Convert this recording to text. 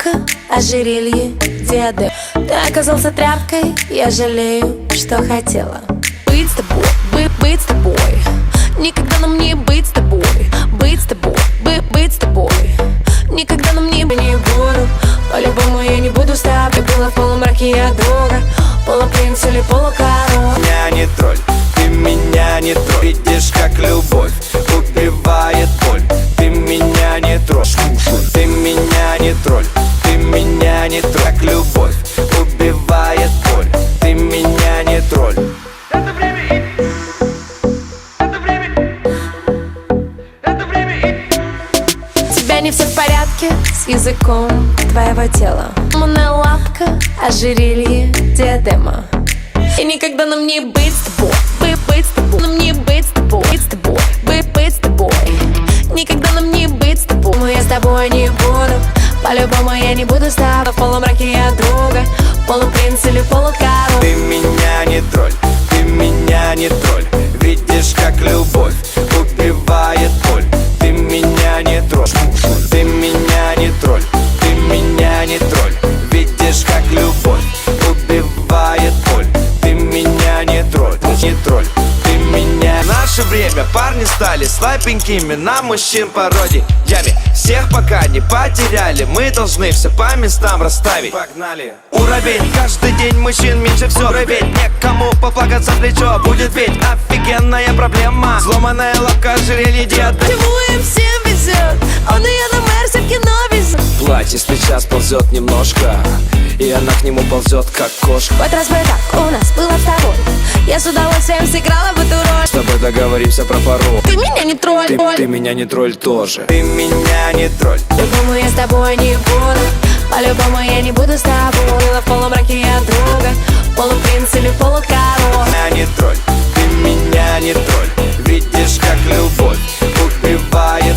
лапка, ожерелье, диадем. Ты оказался тряпкой, я жалею, что хотела быть с тобой, быть с тобой. Никогда нам не быть с тобой, быть с тобой, быть с тобой. Никогда нам не буду, по-любому я не буду с тобой. Была в полумраке я друга, полупринц или полукороль. Меня не тролль, ты меня не тролль. Видишь, как любовь убивает боль. Ты меня не тролль, ты меня не тролль. Ты меня не тролль, как любовь убивает боль. Ты меня не тролль. Это время, это время, это время. Тебя не все в порядке с языком твоего тела. Умная лапка, ожерелье, диадема. И никогда нам не быть с тобой, быть с тобой. Нам не быть с тобой, быть с тобой, быть с тобой. Никогда нам не быть с тобой. Я с тобой не буду, по-любому я не буду с тобой. В полумраке я друга, полупринц или полукороль. Ты меня не тролль, ты меня не тролль. Видишь, как любовь убивает боль. Ты меня не тролль, ты меня не тролль. Ты меня не тролль. Видишь, как любовь убивает боль. Ты меня не тролль, не тролль. Ты меня. В наше время парни стали слабенькими на мужчин пародиями. Всех пока не потеряли, мы должны все по местам расставить. Погнали! Уровень, каждый день мужчин меньше все. Уровень, некому поплакаться в плечо. Будет ведь офигенная проблема. Сломанная лапка, ожерелье, диадема. Ему им всем везет, он и я на Мерсе в кино везет. Платье с плеча сползет немножко, и она к нему ползет, как кошка. В этот раз бы так у нас было с тобой. Я с удовольствием сыграла в эту роль. С тобой договоримся про пару. Ты меня не тролль, Ты меня не тролль тоже. Ты меня не тролль. по-любому я с тобой не буду, по-любому я не буду с тобой. Была в полумраке я друга, полупринц или полукороль. Меня не тролль, ты меня не тролль. Видишь, как любовь убивает